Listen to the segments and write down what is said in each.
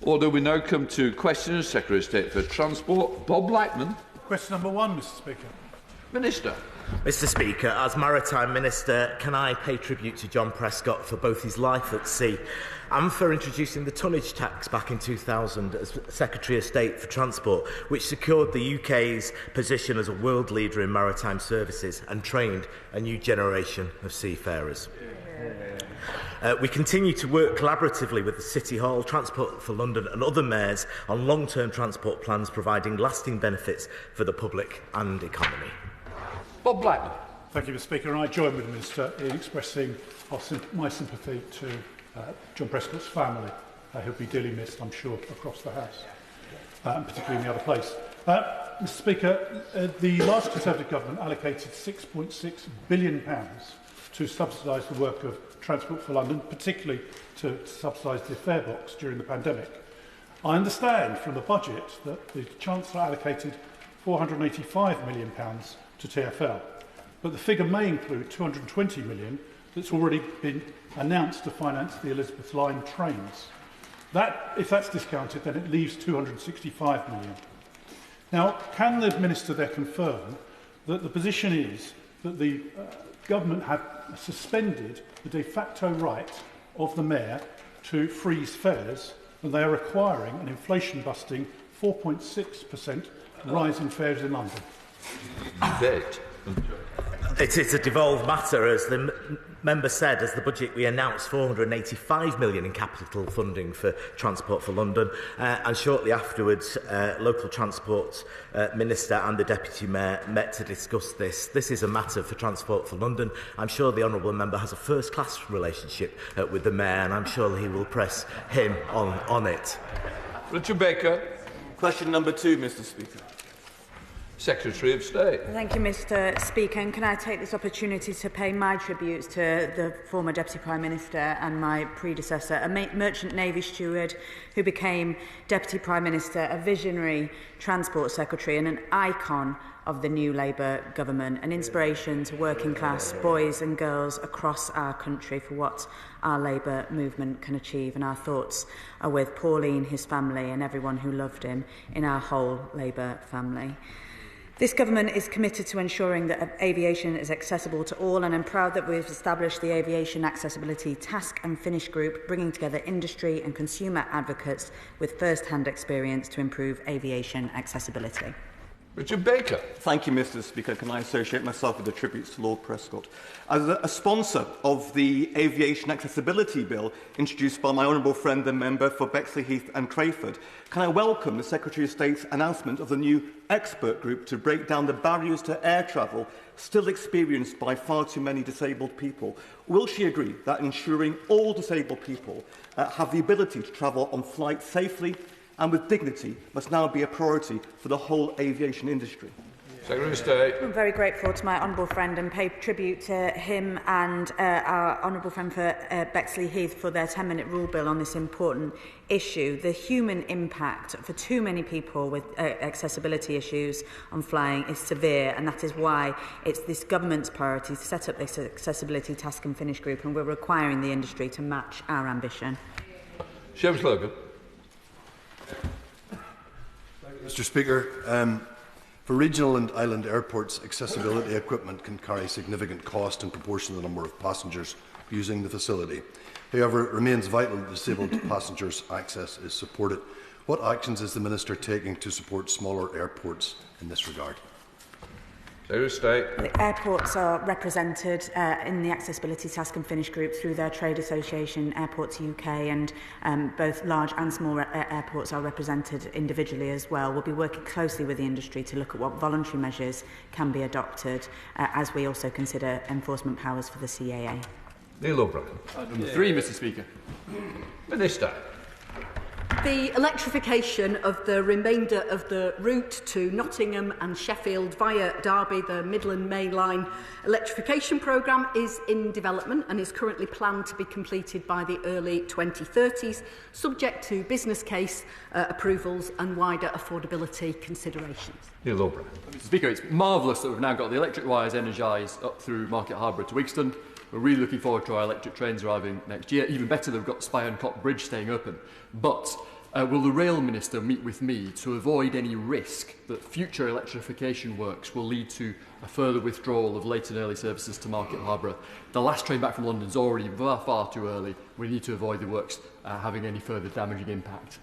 Order. We now come to questions. Secretary of State for Transport, Bob Blackman. Question number 1, Mr Speaker. Minister. Mr Speaker, as Maritime Minister, can I pay tribute to John Prescott for both his life at sea and for introducing the tonnage tax back in 2000 as Secretary of State for Transport, which secured the UK's position as a world leader in maritime services and trained a new generation of seafarers. We continue to work collaboratively with the City Hall, Transport for London and other mayors on long-term transport plans providing lasting benefits for the public and economy. Bob Blackman. Thank you, Mr Speaker. And I join with the Minister in expressing my sympathy to John Prescott's family. He'll be dearly missed, I'm sure, across the House, and particularly in the other place. Mr Speaker, the last Conservative government allocated £6.6 billion to subsidise the work of Transport for London, particularly to subsidise the fare box during the pandemic. I understand from the budget that the Chancellor allocated £485 million to TfL, but the figure may include £220 million that's already been announced to finance the Elizabeth Line trains. If that's discounted, then it leaves £265 million. Now, can the Minister there confirm that the position is that the government have suspended the de facto right of the Mayor to freeze fares, and they are requiring an inflation-busting 4.6% rise in fares in London? It is a devolved matter, as the member said. As the budget, we announced £485 million in capital funding for Transport for London, and shortly afterwards, local Transport Minister and the Deputy Mayor met to discuss this. This is a matter for Transport for London. I'm sure the honourable member has a first-class relationship with the Mayor, and I'm sure he will press him on it. Richard Baker. Question number 2, Mr Speaker. Secretary of State. Thank you, Mr Speaker. And can I take this opportunity to pay my tributes to the former Deputy Prime Minister and my predecessor, a merchant Navy steward who became Deputy Prime Minister, a visionary Transport Secretary and an icon of the new Labour government, an inspiration to working class boys and girls across our country for what our Labour movement can achieve. And our thoughts are with Pauline, his family and everyone who loved him in our whole Labour family. This government is committed to ensuring that aviation is accessible to all, and I'm proud that we've established the Aviation Accessibility Task and Finish Group, bringing together industry and consumer advocates with first-hand experience to improve aviation accessibility. Richard Baker. Thank you, Mr Speaker. Can I associate myself with the tributes to Lord Prescott? As a sponsor of the Aviation Accessibility Bill introduced by my honourable friend and member for Bexley-Heath and Crayford, can I welcome the Secretary of State's announcement of the new expert group to break down the barriers to air travel still experienced by far too many disabled people? Will she agree that ensuring all disabled people have the ability to travel on flights safely and with dignity must now be a priority for the whole aviation industry? Secretary of State. I'm very grateful to my honourable friend and pay tribute to him and our honourable friend for Bexley-Heath for their 10-minute rule bill on this important issue. The human impact for too many people with accessibility issues on flying is severe, and that is why it's this government's priority to set up this Accessibility Task and Finish Group, and we're requiring the industry to match our ambition. Seamus Logan. Mr Speaker, for regional and island airports, accessibility equipment can carry significant cost in proportion to the number of passengers using the facility. However, it remains vital that disabled passengers' access is supported. What actions is the Minister taking to support smaller airports in this regard? Secretary of State. The airports are represented in the Accessibility Task and Finish Group through their trade association, Airports UK, and both large and small airports are represented individually as well. We'll be working closely with the industry to look at what voluntary measures can be adopted as we also consider enforcement powers for the CAA. Neil O'Brien. Number 3, Mr Speaker. Minister. The electrification of the remainder of the route to Nottingham and Sheffield via Derby, the Midland mainline electrification programme, is in development and is currently planned to be completed by the early 2030s, subject to business case approvals and wider affordability considerations. Neil O'Brien. Mr Speaker, it's marvellous that we've now got the electric wires energised up through Market Harbour to Wigston. We're really looking forward to our electric trains arriving next year. Even better that we've got Spy and Cop Bridge staying open. But Will the Rail Minister meet with me to avoid any risk that future electrification works will lead to a further withdrawal of late and early services to Market Harborough? The last train back from London is already far too early. We need to avoid the works having any further damaging impact.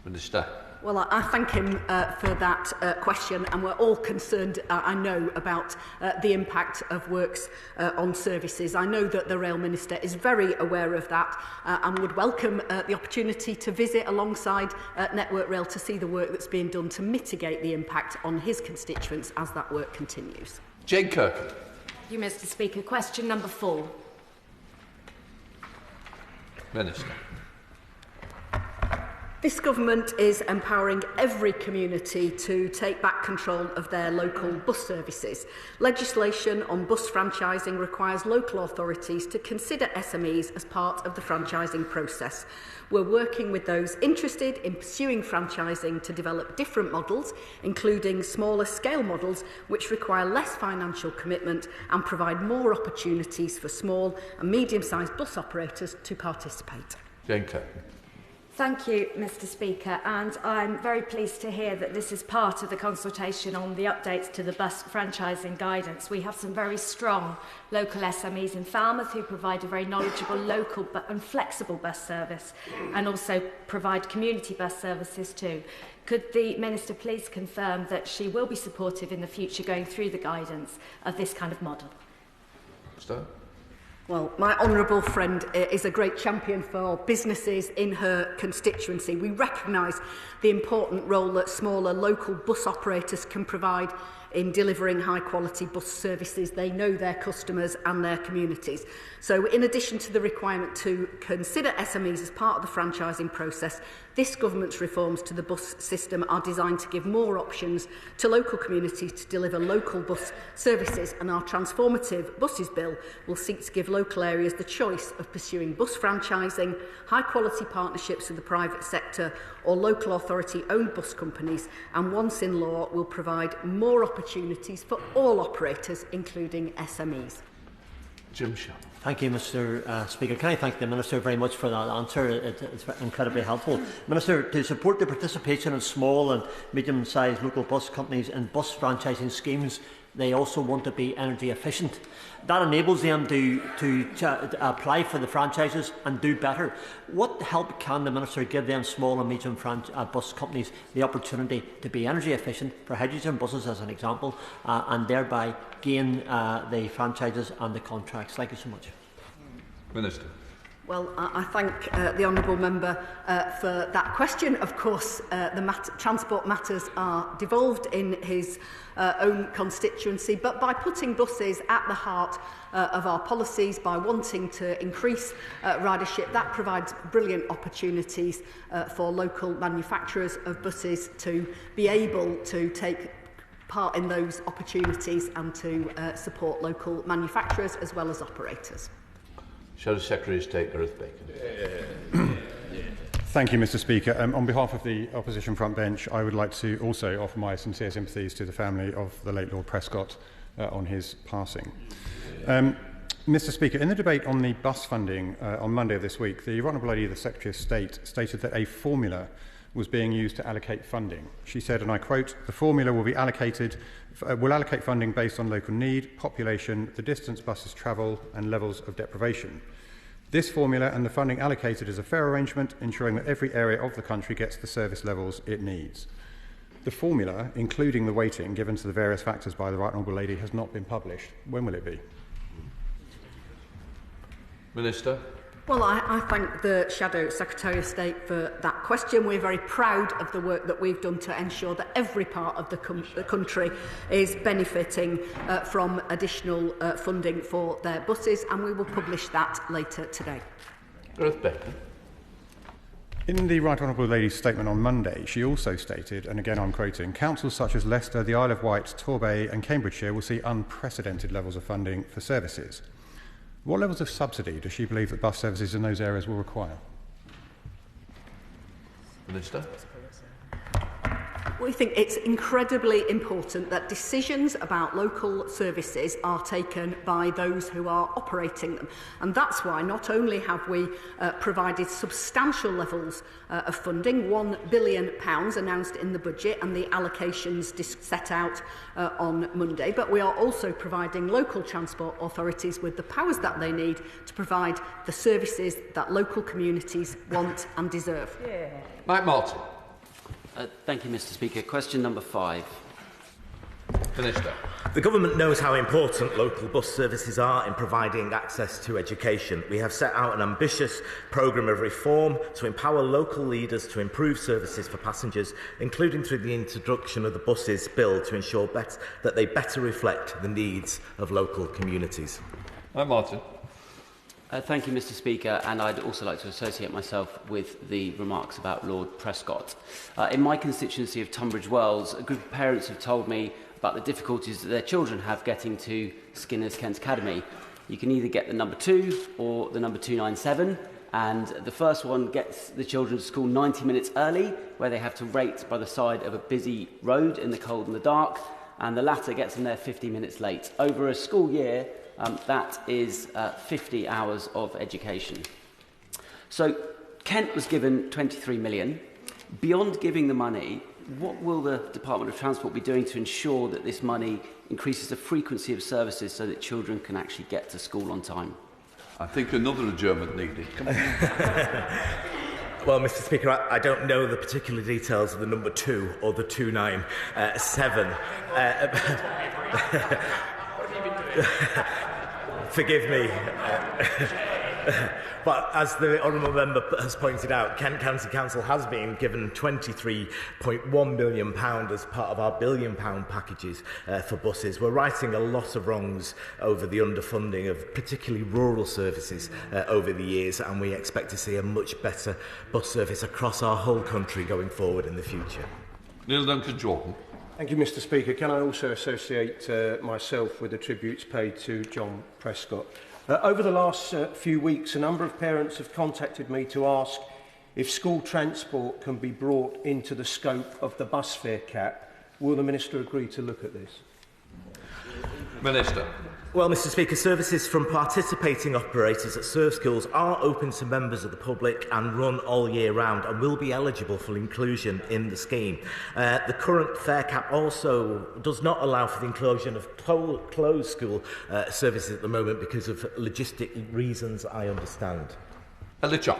Minister. Well, I thank him for that question, and we're all concerned, I know, about the impact of works on services. I know that the Rail Minister is very aware of that and would welcome the opportunity to visit alongside Network Rail to see the work that's being done to mitigate the impact on his constituents as that work continues. Jane Kirkham. Thank you, Mr. Speaker. Question number 4. Minister. This government is empowering every community to take back control of their local bus services. Legislation on bus franchising requires local authorities to consider SMEs as part of the franchising process. We're working with those interested in pursuing franchising to develop different models, including smaller scale models which require less financial commitment and provide more opportunities for small and medium-sized bus operators to participate. Jane Kirkham. Thank you, Mr. Speaker, and I'm very pleased to hear that this is part of the consultation on the updates to the bus franchising guidance. We have some very strong local SMEs in Falmouth who provide a very knowledgeable local and flexible bus service and also provide community bus services too. Could the Minister please confirm that she will be supportive in the future going through the guidance of this kind of model? Minister. Well, my honourable friend is a great champion for businesses in her constituency. We recognise the important role that smaller local bus operators can provide in delivering high-quality bus services. They know their customers and their communities. So in addition to the requirement to consider SMEs as part of the franchising process, this government's reforms to the bus system are designed to give more options to local communities to deliver local bus services, and our transformative buses bill will seek to give local areas the choice of pursuing bus franchising, high-quality partnerships with the private sector or local authority-owned bus companies, and once in law will provide more opportunities for all operators, including SMEs. Jim Shaw. Thank you, Mr. Speaker. Can I thank the Minister very much for that answer? It's incredibly helpful. Minister, to support the participation of small and medium-sized local bus companies in bus franchising schemes, they also want to be energy efficient. That enables them to apply for the franchises and do better. What help can the Minister give them small and medium bus companies the opportunity to be energy efficient for hydrogen buses as an example and thereby gain the franchises and the contracts? Thank you so much. Minister. Well, I thank the honourable member for that question. Of course, transport matters are devolved in his own constituency, but by putting buses at the heart of our policies, by wanting to increase ridership, that provides brilliant opportunities for local manufacturers of buses to be able to take part in those opportunities and to support local manufacturers as well as operators. Shadow Secretary of State Gareth Bacon. Thank you, Mr. Speaker. On behalf of the opposition front bench, I would like to also offer my sincere sympathies to the family of the late Lord Prescott on his passing. Mr. Speaker, in the debate on the bus funding on Monday of this week, the Honourable Lady, the Secretary of State, stated that a formula was being used to allocate funding. She said, and I quote, "The formula will allocate funding based on local need, population, the distance buses travel, and levels of deprivation. This formula and the funding allocated is a fair arrangement, ensuring that every area of the country gets the service levels it needs." The formula, including the weighting given to the various factors by the Right Honourable Lady, has not been published. When will it be? Minister. Well, I thank the Shadow Secretary of State for that question. We're very proud of the work that we've done to ensure that every part of the country is benefiting from additional funding for their buses, and we will publish that later today. Gareth Bacon. In the Right Honourable Lady's statement on Monday, she also stated, and again I'm quoting, "Councils such as Leicester, the Isle of Wight, Torbay and Cambridgeshire will see unprecedented levels of funding for services." What levels of subsidy does she believe that bus services in those areas will require? Minister. We think it's incredibly important that decisions about local services are taken by those who are operating them. And that's why not only have we provided substantial levels of funding, £1 billion announced in the budget and the allocations set out on Monday, but we are also providing local transport authorities with the powers that they need to provide the services that local communities want and deserve. Yeah. Mike Martin. Thank you, Mr. Speaker. Question number 5. Minister. The government knows how important local bus services are in providing access to education. We have set out an ambitious programme of reform to empower local leaders to improve services for passengers, including through the introduction of the Buses Bill to ensure that they better reflect the needs of local communities. Hi, Martin. Thank you, Mr. Speaker, and I'd also like to associate myself with the remarks about Lord Prescott. In my constituency of Tunbridge Wells, a group of parents have told me about the difficulties that their children have getting to Skinner's Kent Academy. You can either get the number 2 or the number 297, and the first one gets the children to school 90 minutes early, where they have to wait by the side of a busy road in the cold and the dark, and the latter gets them there 50 minutes late. Over a school year, that is 50 hours of education. So Kent was given 23 million. Beyond giving the money, what will the Department of Transport be doing to ensure that this money increases the frequency of services so that children can actually get to school on time? I think another adjournment needed. Well, Mr. Speaker, I don't know the particular details of the number 2 or the 297. Forgive me. But as the honourable member has pointed out, Kent County Council has been given £23.1 million as part of our £1 billion packages for buses. We're righting a lot of wrongs over the underfunding of particularly rural services over the years, and we expect to see a much better bus service across our whole country going forward in the future. Neil Duncan-Jordan. Thank you, Mr. Speaker. Can I also associate myself with the tributes paid to John Prescott? Over the last few weeks, a number of parents have contacted me to ask if school transport can be brought into the scope of the bus fare cap. Will the Minister agree to look at this? Minister. Well, Mr. Speaker, services from participating operators that serve schools are open to members of the public and run all year round and will be eligible for inclusion in the scheme. The current fare cap also does not allow for the inclusion of closed school services at the moment because of logistic reasons, I understand. Elijah.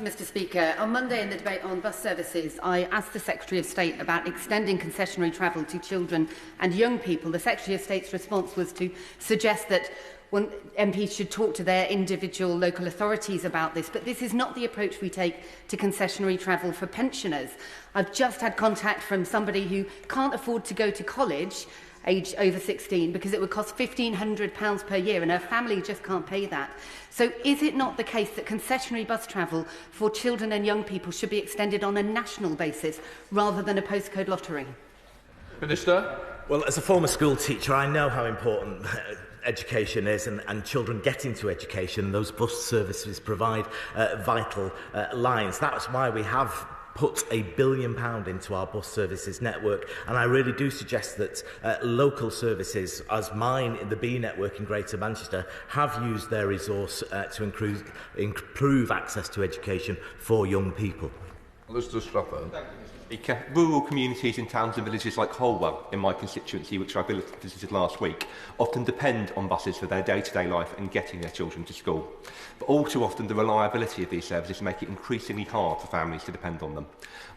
Mr. Speaker, on Monday in the debate on bus services, I asked the Secretary of State about extending concessionary travel to children and young people. The Secretary of State's response was to suggest that MPs should talk to their individual local authorities about this, but this is not the approach we take to concessionary travel for pensioners. I've just had contact from somebody who can't afford to go to college, aged over 16, because it would cost £1,500 per year and her family just can't pay that. So is it not the case that concessionary bus travel for children and young people should be extended on a national basis rather than a postcode lottery? Minister. Well, as a former school teacher, I know how important education is and children getting to education. Those bus services provide vital lines. That's why we have put £1 billion into our bus services network, and I really do suggest that local services, as mine in the B network in Greater Manchester, have used their resource to improve access to education for young people. Mr. Strafford. Rural communities in towns and villages like Holwell, in my constituency, which I visited last week, often depend on buses for their day-to-day life and getting their children to school. But all too often, the reliability of these services make it increasingly hard for families to depend on them.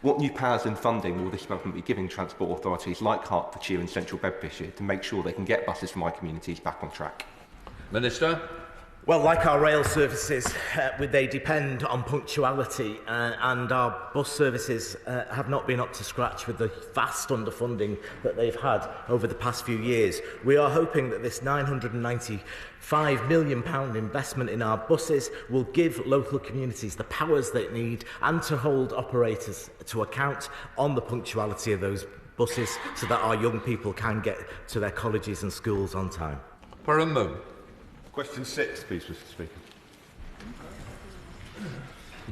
What new powers and funding will this government be giving transport authorities like Hertfordshire and Central Bedfordshire to make sure they can get buses from my communities back on track? Minister. Well, like our rail services, they depend on punctuality, and our bus services have not been up to scratch with the vast underfunding that they've had over the past few years. We are hoping that this £995 million investment in our buses will give local communities the powers they need and to hold operators to account on the punctuality of those buses so that our young people can get to their colleges and schools on time. Parliamentary. Question 6, please, Mr. Speaker.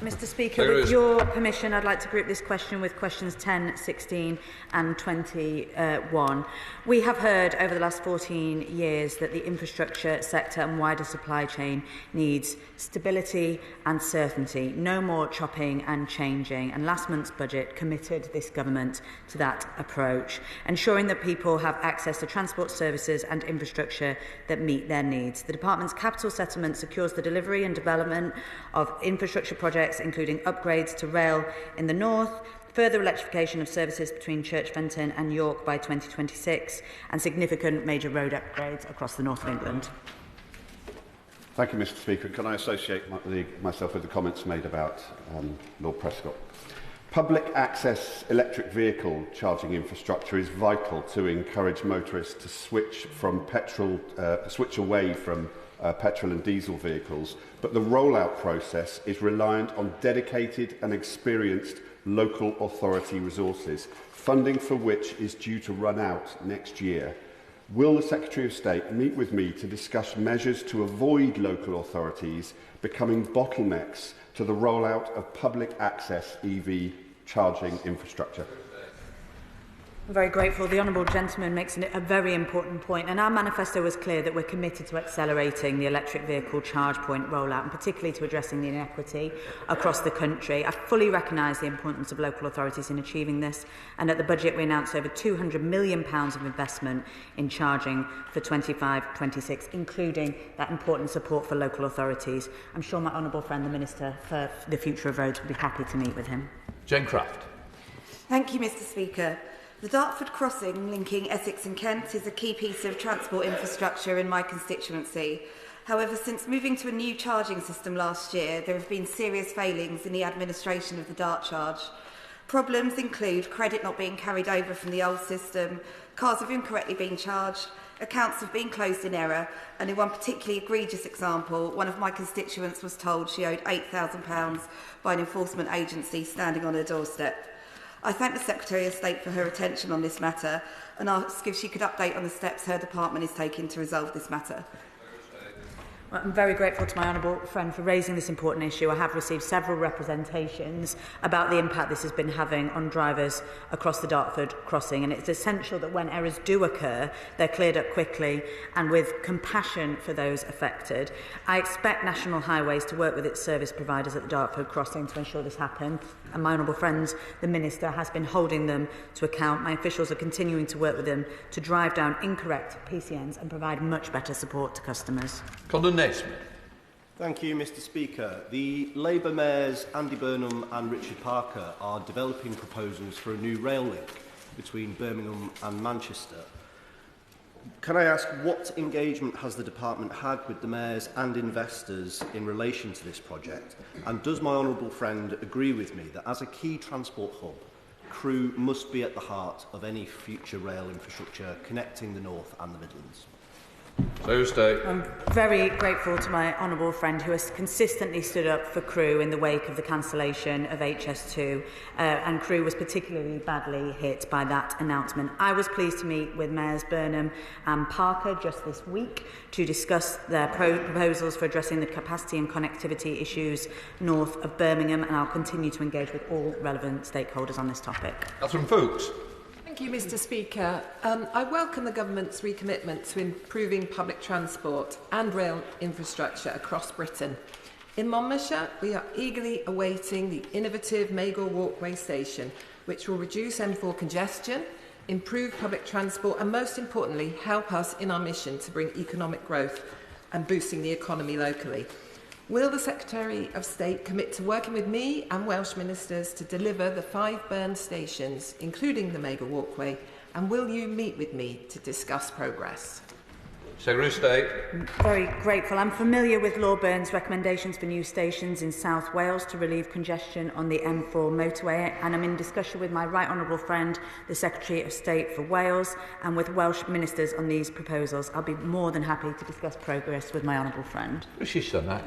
Mr Speaker, with your permission, I'd like to group this question with questions 10, 16 and 21. We have heard over the last 14 years that the infrastructure sector and wider supply chain needs stability and certainty, no more chopping and changing, and last month's budget committed this government to that approach, ensuring that people have access to transport services and infrastructure that meet their needs. The Department's capital settlement secures the delivery and development of infrastructure projects, including upgrades to rail in the north, further electrification of services between Church-Fenton and York by 2026, and significant major road upgrades across the north of England. Thank you, Mr Speaker. Can I associate myself with the comments made about Lord Prescott? Public access electric vehicle charging infrastructure is vital to encourage motorists to switch away from petrol and diesel vehicles, but the rollout process is reliant on dedicated and experienced local authority resources, funding for which is due to run out next year. Will the Secretary of State meet with me to discuss measures to avoid local authorities becoming bottlenecks to the rollout of public access EV charging infrastructure? I'm very grateful. The Honourable Gentleman makes a very important point, and our manifesto was clear that we're committed to accelerating the electric vehicle charge point rollout, and particularly to addressing the inequity across the country. I fully recognise the importance of local authorities in achieving this, and at the budget we announced over £200 million of investment in charging for 25-26, including that important support for local authorities. I'm sure my honourable friend, the Minister for the Future of Roads, would be happy to meet with him. Jane Craft. Thank you, Mr Speaker. The Dartford crossing linking Essex and Kent is a key piece of transport infrastructure in my constituency. However, since moving to a new charging system last year, there have been serious failings in the administration of the Dart charge. Problems include credit not being carried over from the old system, cars have incorrectly been charged, accounts have been closed in error, and in one particularly egregious example, one of my constituents was told she owed £8,000 by an enforcement agency standing on her doorstep. I thank the Secretary of State for her attention on this matter and ask if she could update on the steps her department is taking to resolve this matter. Well, I'm very grateful to my honourable friend for raising this important issue. I have received several representations about the impact this has been having on drivers across the Dartford crossing, and it's essential that when errors do occur, they're cleared up quickly and with compassion for those affected. I expect National Highways to work with its service providers at the Dartford crossing to ensure this happens, and my honourable friend, the Minister, has been holding them to account. My officials are continuing to work with them to drive down incorrect PCNs and provide much better support to customers. Thank you, Mr Speaker. The Labour mayors Andy Burnham and Richard Parker are developing proposals for a new rail link between Birmingham and Manchester. Can I ask what engagement has the department had with the mayors and investors in relation to this project? And does my honourable friend agree with me that as a key transport hub, Crewe must be at the heart of any future rail infrastructure connecting the North and the Midlands? I'm very grateful to my honourable friend who has consistently stood up for Crewe in the wake of the cancellation of HS2, and Crewe was particularly badly hit by that announcement. I was pleased to meet with Mayors Burnham and Parker just this week to discuss their proposals for addressing the capacity and connectivity issues north of Birmingham, and I'll continue to engage with all relevant stakeholders on this topic. Councillor Fuchs. Thank you, Mr Speaker. I welcome the Government's recommitment to improving public transport and rail infrastructure across Britain. In Monmouthshire, we are eagerly awaiting the innovative Magor Walkway station, which will reduce M4 congestion, improve public transport and, most importantly, help us in our mission to bring economic growth and boosting the economy locally. Will the Secretary of State commit to working with me and Welsh ministers to deliver the 5 burned stations, including the Magor Walkway, and will you meet with me to discuss progress? Secretary of State. I'm very grateful. I'm familiar with Lord Byrne's recommendations for new stations in South Wales to relieve congestion on the M4 motorway, and I'm in discussion with my right honourable friend, the Secretary of State for Wales, and with Welsh ministers on these proposals. I'll be more than happy to discuss progress with my honourable friend. She's done that.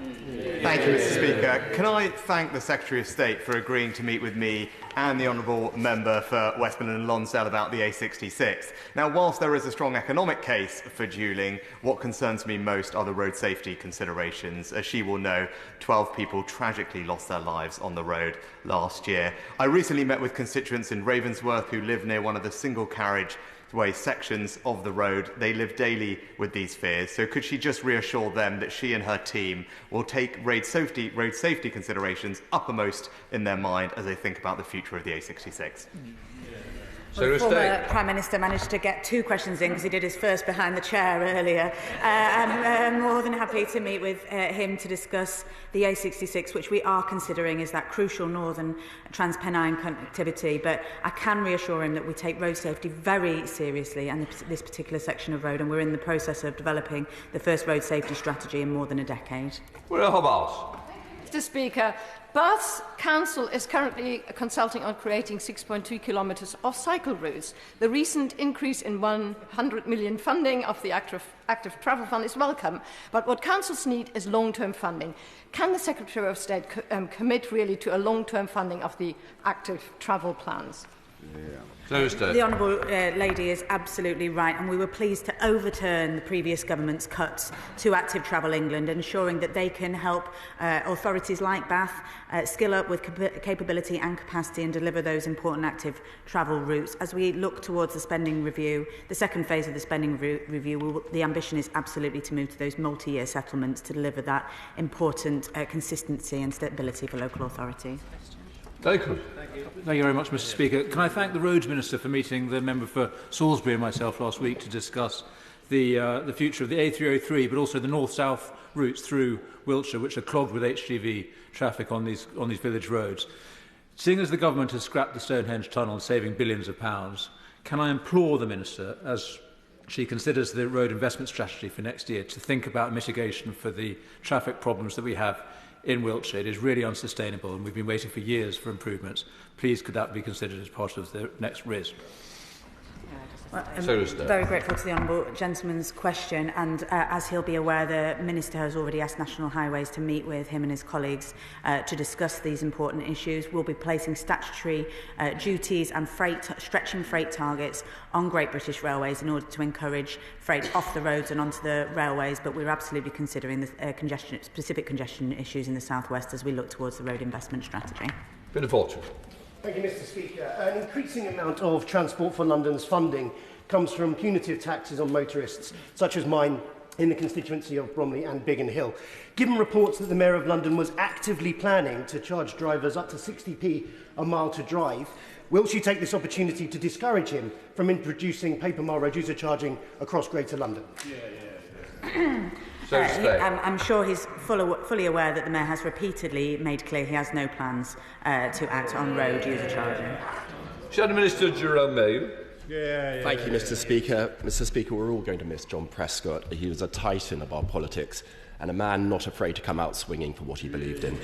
Thank you, Mr Speaker. Can I thank the Secretary of State for agreeing to meet with me and the honourable member for Westmorland and Lonsdale about the A66. Now, whilst there is a strong economic case for dualling, what concerns me most are the road safety considerations. As she will know, 12 people tragically lost their lives on the road last year. I recently met with constituents in Ravensworth who live near one of the single carriageway sections of the road. They live daily with these fears. So could she just reassure them that she and her team will take road safety considerations uppermost in their mind as they think about the future of the A66? Well, the former Prime Minister managed to get 2 questions in because he did his first behind the chair earlier. I'm more than happy to meet with him to discuss the A66, which we are considering as that crucial northern Transpennine connectivity. But I can reassure him that we take road safety very seriously and this particular section of road, and we're in the process of developing the first road safety strategy in more than a decade. Mr. Speaker, Bath's Council is currently consulting on creating 6.2 kilometres of cycle routes. The recent increase in 100 million funding of the Active Travel Fund is welcome, but what councils need is long-term funding. Can the Secretary of State commit really to a long-term funding of the active travel plans? The Honourable Lady is absolutely right, and we were pleased to overturn the previous government's cuts to Active Travel England, ensuring that they can help authorities like Bath skill up with capability and capacity and deliver those important active travel routes. As we look towards the spending review, the second phase of the spending review, the ambition is absolutely to move to those multi-year settlements to deliver that important consistency and stability for local authorities. Thank you very much, Mr. Speaker. Can I thank the Roads Minister for meeting the member for Salisbury and myself last week to discuss the future of the A303, but also the north-south routes through Wiltshire, which are clogged with HGV traffic on these village roads. Seeing as the government has scrapped the Stonehenge Tunnel, saving billions of pounds, can I implore the Minister, as she considers the road investment strategy for next year, to think about mitigation for the traffic problems that we have in Wiltshire? It is really unsustainable, and we've been waiting for years for improvements. Please, could that be considered as part of the next RIS? Well, I'm very grateful to the Honourable Gentleman's question, and as he'll be aware, the Minister has already asked National Highways to meet with him and his colleagues to discuss these important issues. We'll be placing statutory duties and stretching freight targets on Great British Railways in order to encourage freight off the roads and onto the railways, but we're absolutely considering the specific congestion issues in the South West as we look towards the road investment strategy. Bit of fortune. Thank you, Mr. Speaker. An increasing amount of Transport for London's funding comes from punitive taxes on motorists, such as mine in the constituency of Bromley and Biggin Hill. Given reports that the Mayor of London was actively planning to charge drivers up to 60p a mile to drive, will she take this opportunity to discourage him from introducing paper mile road user charging across Greater London? I'm sure he's fully aware that the Mayor has repeatedly made clear he has no plans to act on road user charging. Shadow Minister Jerome Mayo. Thank you, Mr. Speaker. Mr. Speaker, we're all going to miss John Prescott. He was a titan of our politics and a man not afraid to come out swinging for what he believed in.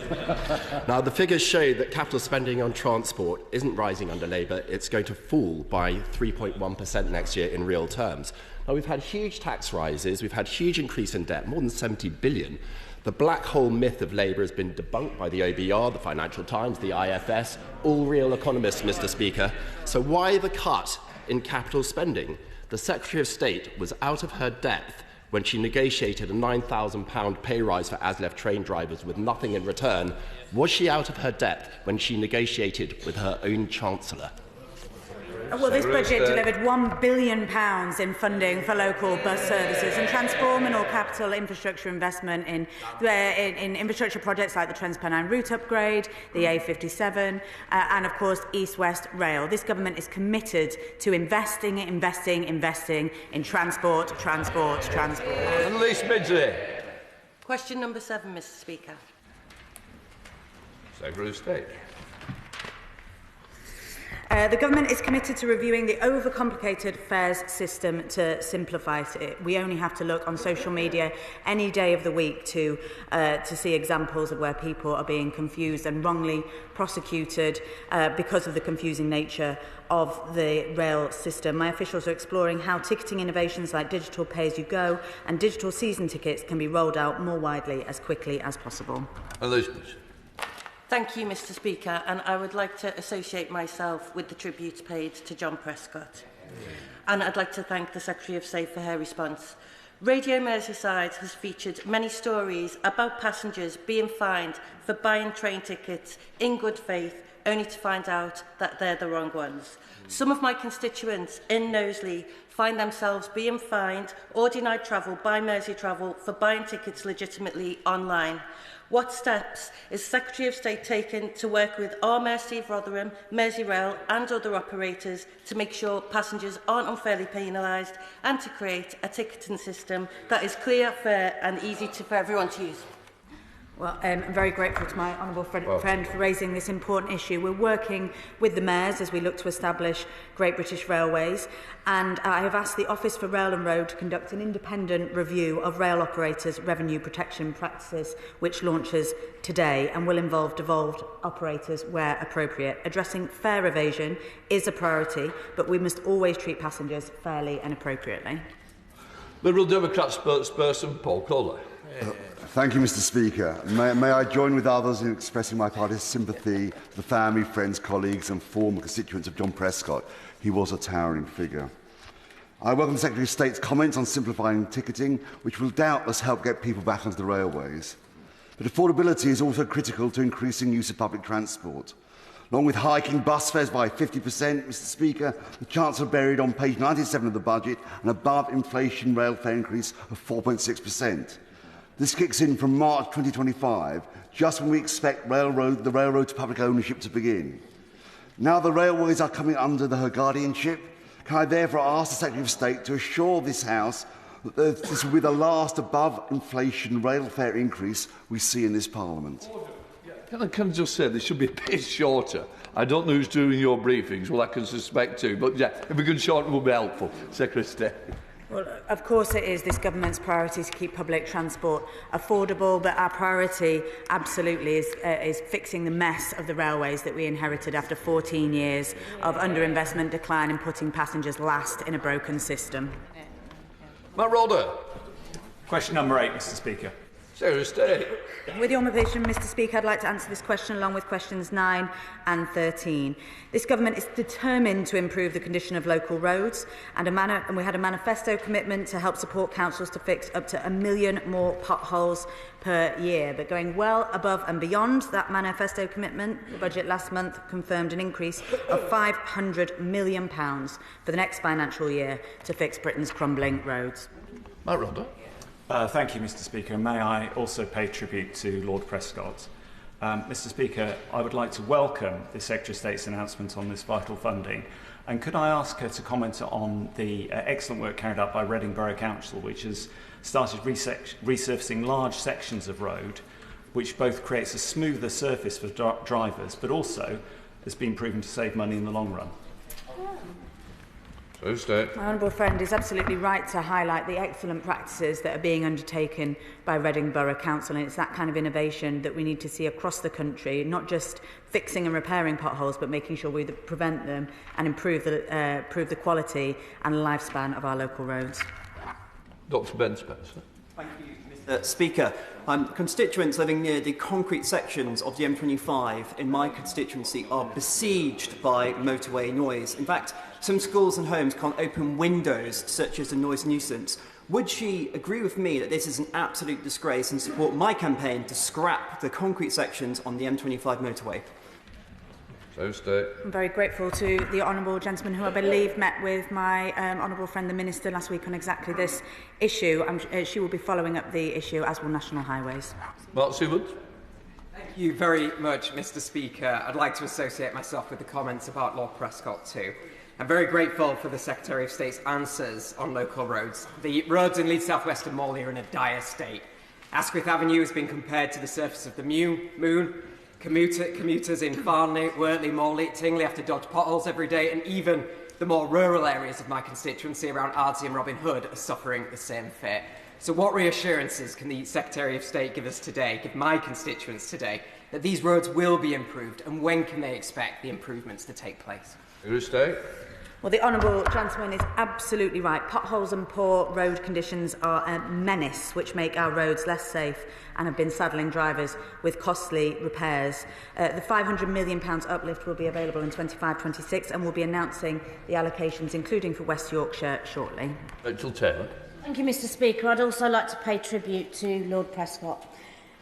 Now, the figures show that capital spending on transport isn't rising under Labour. It's going to fall by 3.1% next year in real terms. Now, we've had huge tax rises, we've had huge increase in debt, more than 70 billion. The black hole myth of Labour has been debunked by the OBR, the Financial Times, the IFS, all real economists, Mr. Speaker. So why the cut in capital spending? The Secretary of State was out of her depth when she negotiated a £9,000 pay rise for ASLEF train drivers with nothing in return. Was she out of her depth when she negotiated with her own Chancellor? Well, this budget delivered £1 billion in funding for local bus services and transformational capital infrastructure investment in infrastructure projects like the Transpennine route upgrade, the A57, and, of course, East-West Rail. This government is committed to investing in transport. And Louise Midgley. Question number 7, Mr. Speaker. Secretary of State. The government is committed to reviewing the overcomplicated fares system to simplify it. We only have to look on social media any day of the week to see examples of where people are being confused and wrongly prosecuted because of the confusing nature of the rail system. My officials are exploring how ticketing innovations like digital pay-as-you-go and digital season tickets can be rolled out more widely as quickly as possible. Elizabeth. Thank you, Mr. Speaker, and I would like to associate myself with the tributes paid to John Prescott. And I'd like to thank the Secretary of State for her response. Radio Merseyside has featured many stories about passengers being fined for buying train tickets in good faith, only to find out that they're the wrong ones. Some of my constituents in Knowsley find themselves being fined or denied travel by Mersey Travel for buying tickets legitimately online. What steps is Secretary of State taking to work with our Mersey, Rotherham, Merseyrail and other operators to make sure passengers aren't unfairly penalised and to create a ticketing system that is clear, fair and easy for everyone to use? Well, I'm very grateful to my honourable friend for raising this important issue. We're working with the mayors as we look to establish Great British Railways, and I have asked the Office for Rail and Road to conduct an independent review of rail operators' revenue protection practices, which launches today and will involve devolved operators where appropriate. Addressing fare evasion is a priority, but we must always treat passengers fairly and appropriately. Liberal Democrat spokesperson Paul Kohler. Thank you, Mr. Speaker. May I join with others in expressing my party's sympathy to the family, friends, colleagues and former constituents of John Prescott. He was a towering figure. I welcome the Secretary of State's comments on simplifying ticketing, which will doubtless help get people back onto the railways. But affordability is also critical to increasing use of public transport. Along with hiking bus fares by 50%, Mr. Speaker, the Chancellor buried on page 97 of the budget an above-inflation rail fare increase of 4.6%. This kicks in from March 2025, just when we expect the railroad to public ownership to begin. Now the railways are coming under her guardianship. Can I therefore ask the Secretary of State to assure this House that this will be the last above-inflation rail fare increase we see in this Parliament? Can I just say this should be a bit shorter? I don't know who's doing your briefings, well I can suspect too, but yeah, if we could shorten it would be helpful. Secretary of State. Well, of course it is this government's priority to keep public transport affordable, but our priority absolutely is fixing the mess of the railways that we inherited after 14 years of underinvestment, decline and putting passengers last in a broken system. Matt Rodder. Question number 8, Mr. Speaker. Secretary of State. With your permission, Mr. Speaker, I'd like to answer this question along with questions 9 and 13. This government is determined to improve the condition of local roads, and we had a manifesto commitment to help support councils to fix up to 1 million more potholes per year. But going well above and beyond that manifesto commitment, the budget last month confirmed an increase of £500 million for the next financial year to fix Britain's crumbling roads. Matt Rodder. Thank you, Mr. Speaker. May I also pay tribute to Lord Prescott. Mr. Speaker, I would like to welcome the Secretary of State's announcement on this vital funding. And could I ask her to comment on the excellent work carried out by Reading Borough Council, which has started resurfacing large sections of road, which both creates a smoother surface for drivers, but also has been proven to save money in the long run. My honourable friend is absolutely right to highlight the excellent practices that are being undertaken by Reading Borough Council, and it's that kind of innovation that we need to see across the country, not just fixing and repairing potholes, but making sure we prevent them and improve the quality and lifespan of our local roads. Dr Ben Spencer. Thank you, Mr. Speaker. Constituents living near the concrete sections of the M25 in my constituency are besieged by motorway noise. In fact, some schools and homes can't open windows such as a noise nuisance. Would she agree with me that this is an absolute disgrace and support my campaign to scrap the concrete sections on the M25 motorway? I'm very grateful to the honourable gentleman who I believe met with my honourable friend the Minister last week on exactly this issue. She will be following up the issue, as will National Highways. Mark Seward. Thank you very much, Mr. Speaker. I'd like to associate myself with the comments about Lord Prescott too. I'm very grateful for the Secretary of State's answers on local roads. The roads in Leeds South West and Moray are in a dire state. Asquith Avenue has been compared to the surface of the moon. Commuters in Farnley, Wortley, Morley, Tingley have to dodge potholes every day, and even the more rural areas of my constituency around Ardsley and Robin Hood are suffering the same fate. So what reassurances can the Secretary of State give us today, give my constituents today, that these roads will be improved, and when can they expect the improvements to take place? Well, the honourable gentleman is absolutely right. Potholes and poor road conditions are a menace which make our roads less safe and have been saddling drivers with costly repairs. The £500 million uplift will be available in 25-26 and we'll be announcing the allocations, including for West Yorkshire, shortly. Rachel Taylor. Thank you, Mr Speaker. I'd also like to pay tribute to Lord Prescott.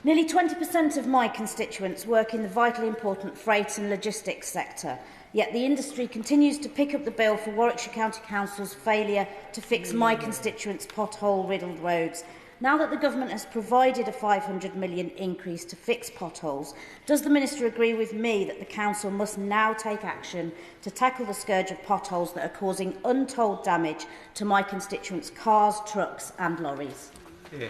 Nearly 20% of my constituents work in the vitally important freight and logistics sector, yet the industry continues to pick up the bill for Warwickshire County Council's failure to fix my constituents' pothole-riddled roads. Now that the Government has provided a £500 million increase to fix potholes, does the Minister agree with me that the Council must now take action to tackle the scourge of potholes that are causing untold damage to my constituents' cars, trucks and lorries? Yeah.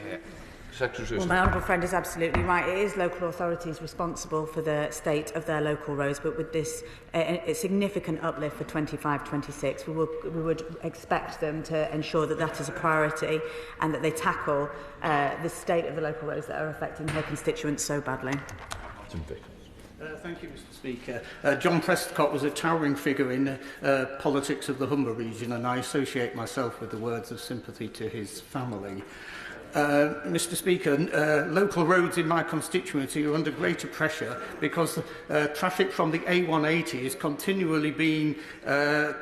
Secretary. Well, my honourable friend is absolutely right. It is local authorities responsible for the state of their local roads, but with this a significant uplift for 25-26, we would expect them to ensure that that is a priority and that they tackle the state of the local roads that are affecting her constituents so badly. Thank you, Mr Speaker. John Prescott was a towering figure in politics of the Humber region, and I associate myself with the words of sympathy to his family. Mr Speaker, local roads in my constituency are under greater pressure because traffic from the A180 is continually being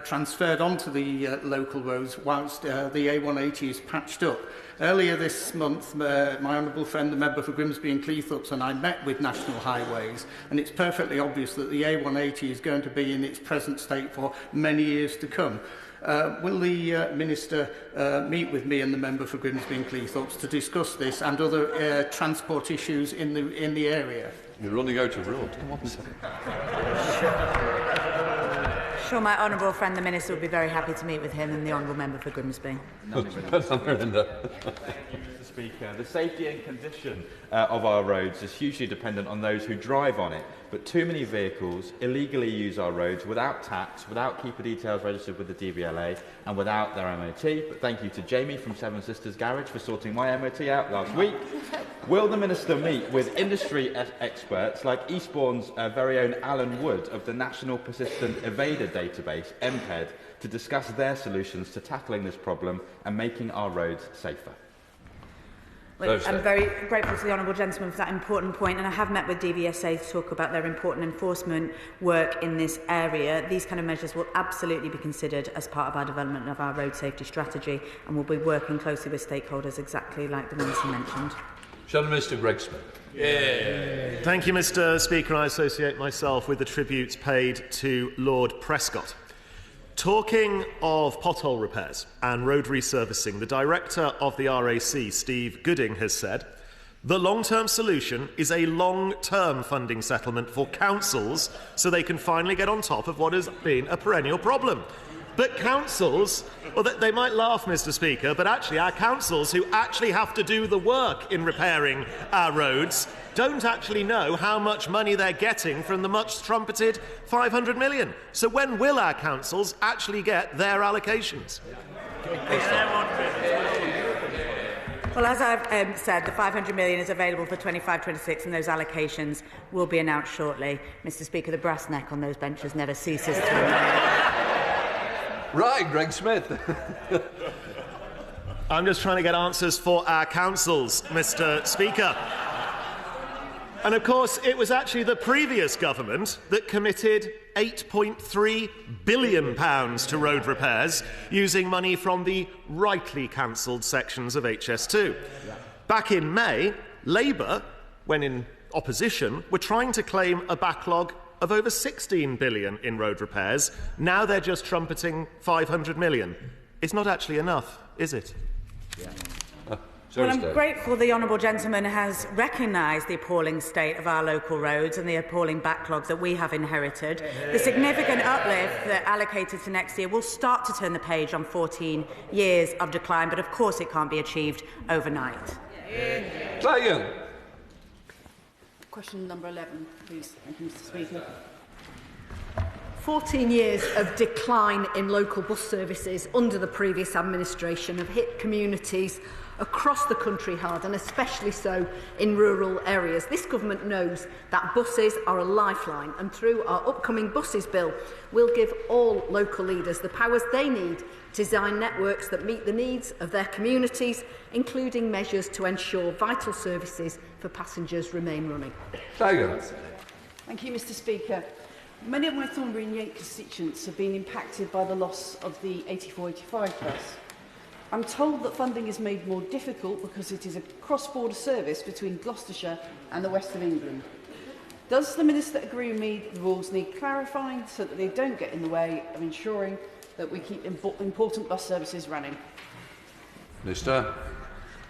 transferred onto the local roads whilst the A180 is patched up. Earlier this month, my honourable friend, the member for Grimsby and Cleethorpes, and I met with National Highways, and it's perfectly obvious that the A180 is going to be in its present state for many years to come. Will the Minister meet with me and the member for Grimsby and Cleethorpes to discuss this and other transport issues in the area? You're running out of road. Come on. Sure, my honourable friend, the Minister, would be very happy to meet with him and the honourable member for Grimsby. Speaker, the safety and condition of our roads is hugely dependent on those who drive on it, but too many vehicles illegally use our roads without tax, without keeper details registered with the DVLA and without their MOT. But thank you to Jamie from Seven Sisters Garage for sorting my MOT out last week. Will the Minister meet with industry experts like Eastbourne's very own Alan Wood of the National Persistent Evader Database, MPED, to discuss their solutions to tackling this problem and making our roads safer? Well, I'm very grateful to the honourable gentleman for that important point, and I have met with DVSA to talk about their important enforcement work in this area. These kind of measures will absolutely be considered as part of our development of our road safety strategy, and we'll be working closely with stakeholders exactly like the Minister mentioned. Shadow Minister Greg Smith. Yeah. Thank you, Mr Speaker. I associate myself with the tributes paid to Lord Prescott. Talking of pothole repairs and road resurfacing, the director of the RAC, Steve Gooding, has said, the long-term solution is a long-term funding settlement for councils so they can finally get on top of what has been a perennial problem. But councils, well, they might laugh, Mr Speaker, but actually our councils who actually have to do the work in repairing our roads don't actually know how much money they're getting from the much-trumpeted $500 million. So when will our councils actually get their allocations? Well, as I've said, the $500 million is available for 25-26, and those allocations will be announced shortly. Mr Speaker, the brass neck on those benches never ceases to... Right, Greg Smith. I'm just trying to get answers for our councils, Mr Speaker. And of course, it was actually the previous government that committed £8.3 billion to road repairs using money from the rightly cancelled sections of HS2. Back in May, Labour, when in opposition, were trying to claim a backlog of over £16 billion in road repairs. Now they're just trumpeting £500 million. It's not actually enough, is it? Yeah. Well, I'm grateful the honourable gentleman has recognised the appalling state of our local roads and the appalling backlog that we have inherited. The significant uplift that allocated to next year will start to turn the page on 14 years of decline, but of course it can't be achieved overnight. Lilian. Question number 11, please. Thank you, Mr Speaker. 14 years of decline in local bus services under the previous administration have hit communities across the country hard, and especially so in rural areas. This government knows that buses are a lifeline, and through our upcoming buses bill, we'll give all local leaders the powers they need to design networks that meet the needs of their communities, including measures to ensure vital services for passengers remain running. Thank you, Mr Speaker. Many of my Thornbury and Yate constituents have been impacted by the loss of the 84-85 bus. I'm told that funding is made more difficult because it is a cross-border service between Gloucestershire and the west of England. Does the Minister agree with me that the rules need clarifying so that they don't get in the way of ensuring that we keep important bus services running? Minister.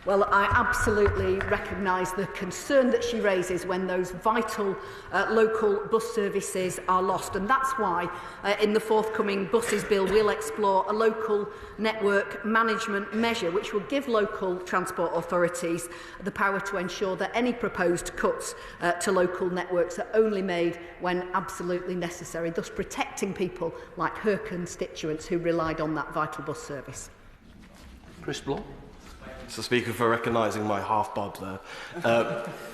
Well, I absolutely recognise the concern that she raises when those vital local bus services are lost, and that's why in the forthcoming Buses Bill we'll explore a local network management measure which will give local transport authorities the power to ensure that any proposed cuts to local networks are only made when absolutely necessary, thus protecting people like her constituents who relied on that vital bus service. Chris Block. Mr. Speaker, for recognising my half-bob there.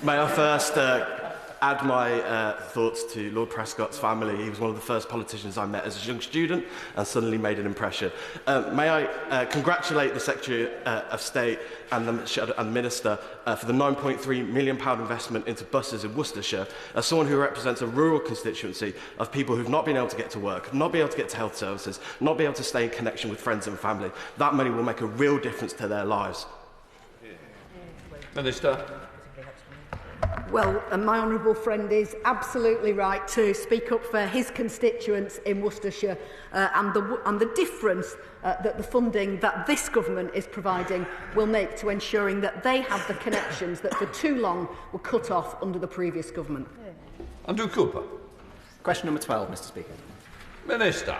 May I first add my thoughts to Lord Prescott's family. He was one of the first politicians I met as a young student and suddenly made an impression. May I congratulate the Secretary of State and the Minister for the £9.3 million investment into buses in Worcestershire, as someone who represents a rural constituency of people who've not been able to get to work, not been able to get to health services, not be able to stay in connection with friends and family. That money will make a real difference to their lives. Minister. Well, my honourable friend is absolutely right to speak up for his constituents in Worcestershire and the difference that the funding that this government is providing will make to ensuring that they have the connections that for too long were cut off under the previous government. Andrew Cooper. Question number 12, Mr. Speaker. Minister.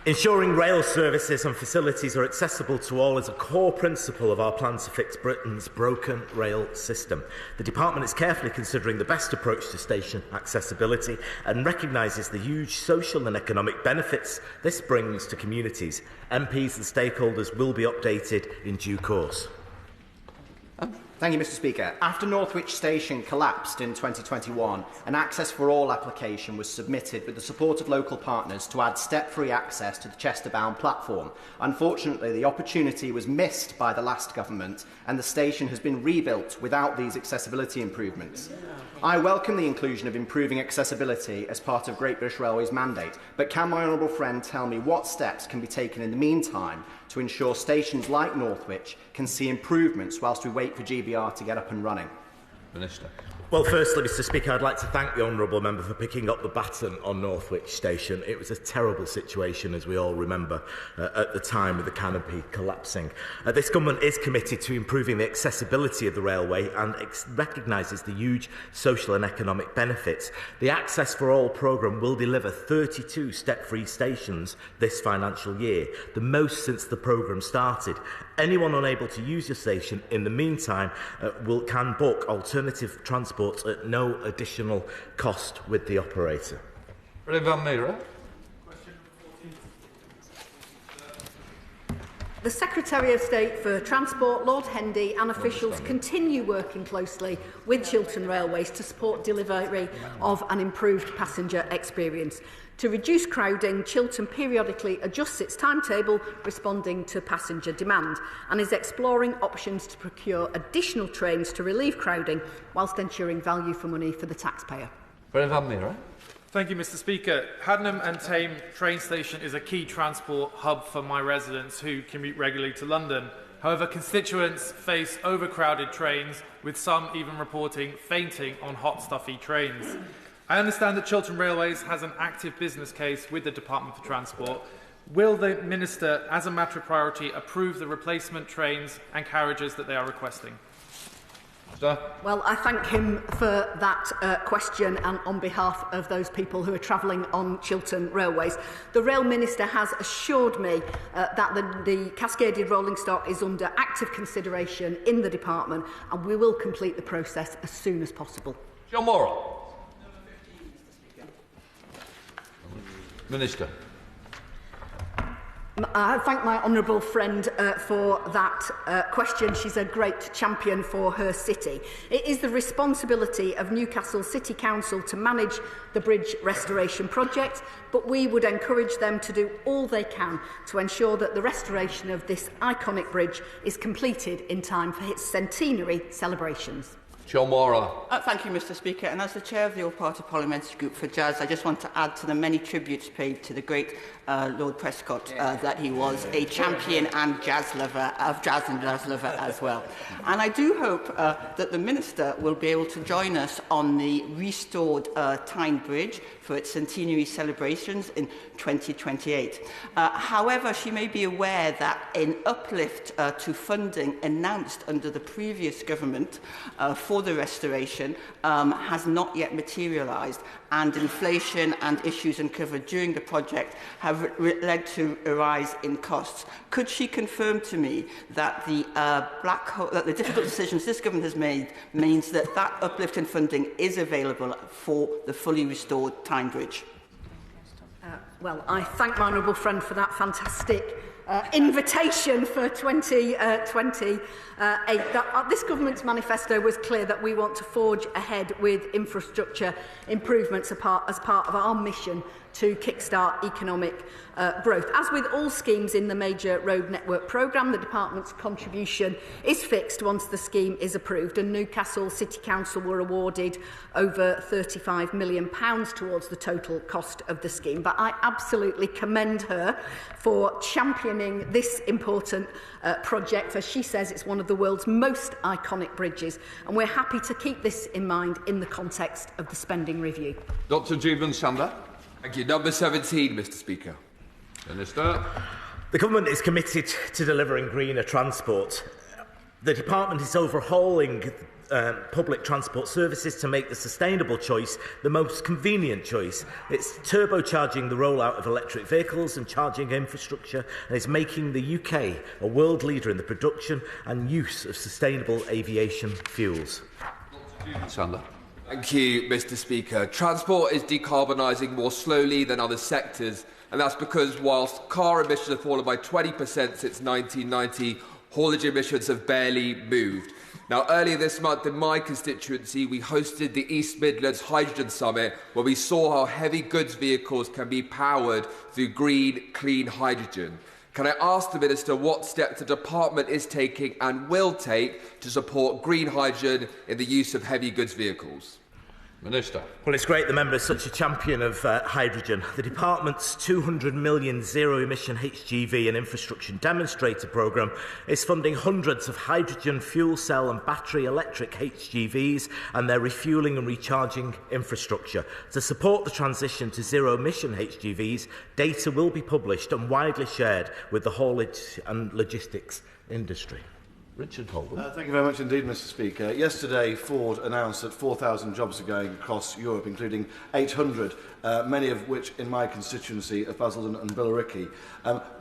Ensuring rail services and facilities are accessible to all is a core principle of our plan to fix Britain's broken rail system. The Department is carefully considering the best approach to station accessibility and recognises the huge social and economic benefits this brings to communities. MPs and stakeholders will be updated in due course. Thank you, Mr. Speaker. After Northwich Station collapsed in 2021, an Access for All application was submitted with the support of local partners to add step-free access to the Chester-bound platform. Unfortunately, the opportunity was missed by the last government, and the station has been rebuilt without these accessibility improvements. I welcome the inclusion of improving accessibility as part of Great British Railway's mandate, but can my honourable friend tell me what steps can be taken in the meantime to ensure stations like Northwich can see improvements whilst we wait for GBR to get up and running? Minister. Well, firstly, Mr. Speaker, I'd like to thank the honourable member for picking up the baton on Northwich Station. It was a terrible situation, as we all remember, at the time with the canopy collapsing. This government is committed to improving the accessibility of the railway and recognises the huge social and economic benefits. The Access for All programme will deliver 32 step-free stations this financial year, the most since the programme started. Anyone unable to use your station in the meantime can book alternative transport at no additional cost with the operator. Van Meera. The Secretary of State for Transport, Lord Hendy, and officials continue working closely with Chiltern Railways to support delivery of an improved passenger experience. To reduce crowding, Chiltern periodically adjusts its timetable, responding to passenger demand, and is exploring options to procure additional trains to relieve crowding whilst ensuring value for money for the taxpayer. Van Meera. Thank you, Mr. Speaker. Haddenham and Thame train station is a key transport hub for my residents who commute regularly to London. However, constituents face overcrowded trains, with some even reporting fainting on hot, stuffy trains. I understand that Chiltern Railways has an active business case with the Department for Transport. Will the Minister, as a matter of priority, approve the replacement trains and carriages that they are requesting? Sir? Well, I thank him for that question and on behalf of those people who are travelling on Chiltern Railways. The Rail Minister has assured me that the cascaded rolling stock is under active consideration in the Department, and we will complete the process as soon as possible. John Morrow. Minister. I thank my honourable friend for that question. She's a great champion for her city. It is the responsibility of Newcastle City Council to manage the bridge restoration project, but we would encourage them to do all they can to ensure that the restoration of this iconic bridge is completed in time for its centenary celebrations. John Moray. Thank you, Mr Speaker. And as the Chair of the All-Party Parliamentary Group for Jazz, I just want to add to the many tributes paid to the great Lord Prescott that he was a champion and jazz lover, as well. And I do hope that the Minister will be able to join us on the restored Tyne Bridge for its centenary celebrations in 2028. However, she may be aware that an uplift to funding announced under the previous government for the restoration has not yet materialised, and inflation and issues uncovered during the project have led to a rise in costs. Could she confirm to me that the difficult decisions this government has made means that that uplift in funding is available for the fully restored Tyne Bridge? Well, I thank my honourable friend for that fantastic invitation for 2028. This government's manifesto was clear that we want to forge ahead with infrastructure improvements as part of our mission to kickstart economic growth. As with all schemes in the major road network programme, the department's contribution is fixed once the scheme is approved, and Newcastle City Council were awarded over £35 million towards the total cost of the scheme. But I absolutely commend her for championing this important project. As she says, it's one of the world's most iconic bridges, and we're happy to keep this in mind in the context of the spending review. Dr Jeevan Sander. Thank you. Number 17, Mr Speaker. Minister. The government is committed to delivering greener transport. The department is overhauling public transport services to make the sustainable choice the most convenient choice. It's turbocharging the rollout of electric vehicles and charging infrastructure, and it's making the UK a world leader in the production and use of sustainable aviation fuels. Sander. Thank you, Mr Speaker. Transport is decarbonising more slowly than other sectors, and that's because whilst car emissions have fallen by 20% since 1990, haulage emissions have barely moved. Now, earlier this month in my constituency, we hosted the East Midlands Hydrogen Summit, where we saw how heavy goods vehicles can be powered through green, clean hydrogen. Can I ask the Minister what steps the department is taking and will take to support green hydrogen in the use of heavy goods vehicles? Minister. Well, it's great the member is such a champion of hydrogen. The department's £200 million zero-emission HGV and infrastructure demonstrator programme is funding hundreds of hydrogen fuel cell and battery electric HGVs and their refuelling and recharging infrastructure. To support the transition to zero-emission HGVs, data will be published and widely shared with the haulage and logistics industry. Richard Holden. Thank you very much indeed, Mr Speaker. Yesterday, Ford announced that 4,000 jobs are going across Europe, including 800, many of which in my constituency of Basildon and Billericay.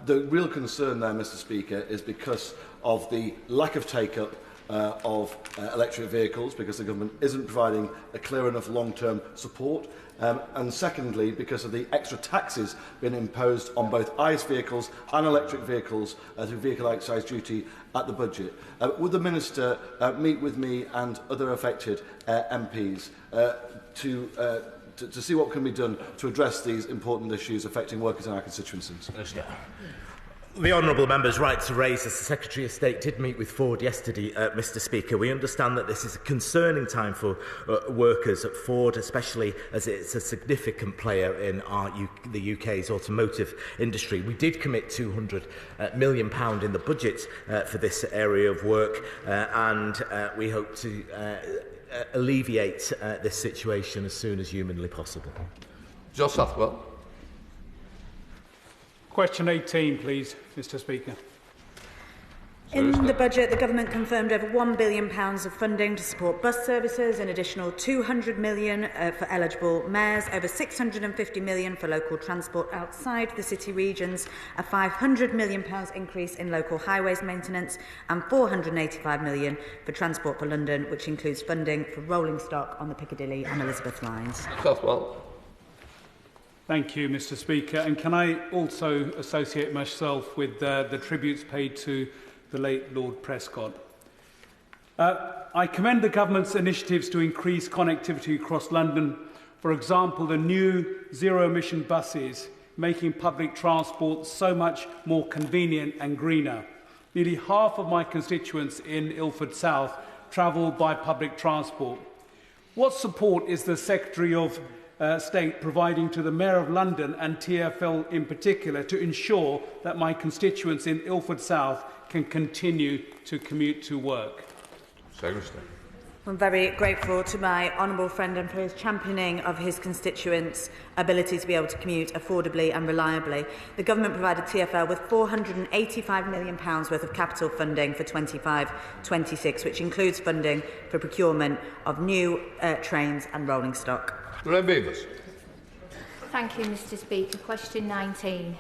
The real concern there, Mr Speaker, is because of the lack of take-up of electric vehicles, because the government isn't providing a clear enough long-term support. And secondly, because of the extra taxes being imposed on both ICE vehicles and electric vehicles through vehicle excise duty at the budget. Would the Minister meet with me and other affected MPs to see what can be done to address these important issues affecting workers in our constituencies? The honourable member is right to raise, as the Secretary of State did meet with Ford yesterday, Mr Speaker. We understand that this is a concerning time for workers at Ford, especially as it's a significant player in the UK's automotive industry. We did commit £200 million in the budget for this area of work, and we hope to alleviate this situation as soon as humanly possible. Joe Southwell. Question 18, please, Mr Speaker. In the budget, the government confirmed over £1 billion of funding to support bus services, an additional £200 million for eligible mayors, over £650 million for local transport outside the city regions, a £500 million increase in local highways maintenance, and £485 million for Transport for London, which includes funding for rolling stock on the Piccadilly and Elizabeth lines. Southwell. Thank you, Mr Speaker. And can I also associate myself with the tributes paid to the late Lord Prescott? I commend the government's initiatives to increase connectivity across London. For example, the new zero-emission buses, making public transport so much more convenient and greener. Nearly half of my constituents in Ilford South travel by public transport. What support is the Secretary of State providing to the Mayor of London and TfL in particular to ensure that my constituents in Ilford South can continue to commute to work? Secretary. I'm very grateful to my honourable friend and for his championing of his constituents' ability to be able to commute affordably and reliably. The government provided TfL with £485 million worth of capital funding for 25-26, which includes funding for procurement of new trains and rolling stock. Thank you, Mr Speaker. Question 19.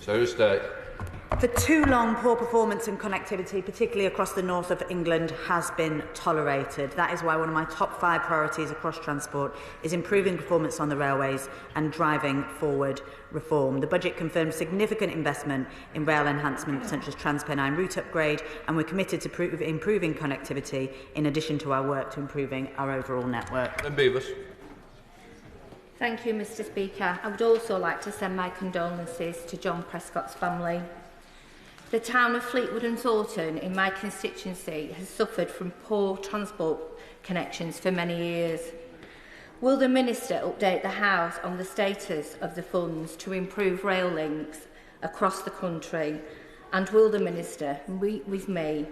Secretary. For too long, poor performance and connectivity, particularly across the north of England, has been tolerated. That is why one of my top 5 priorities across transport is improving performance on the railways and driving forward reform. The budget confirmed significant investment in rail enhancement, such as Transpennine route upgrade, and we're committed to improving connectivity in addition to our work to improving our overall network. Thank you, Mr Speaker. I would also like to send my condolences to John Prescott's family. The town of Fleetwood and Thornton in my constituency has suffered from poor transport connections for many years. Will the Minister update the House on the status of the funds to improve rail links across the country? And will the Minister meet with me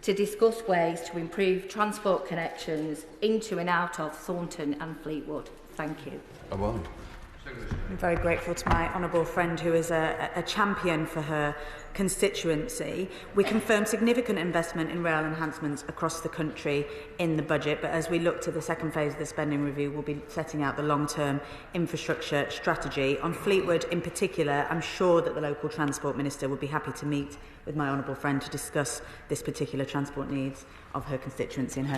to discuss ways to improve transport connections into and out of Thornton and Fleetwood? Thank you. I'm very grateful to my honourable friend who is a champion for her constituency. We confirmed significant investment in rail enhancements across the country in the budget, but as we look to the second phase of the spending review, we'll be setting out the long-term infrastructure strategy. On Fleetwood in particular, I'm sure that the local Transport Minister would be happy to meet with my honourable friend to discuss this particular transport needs of her constituency in her.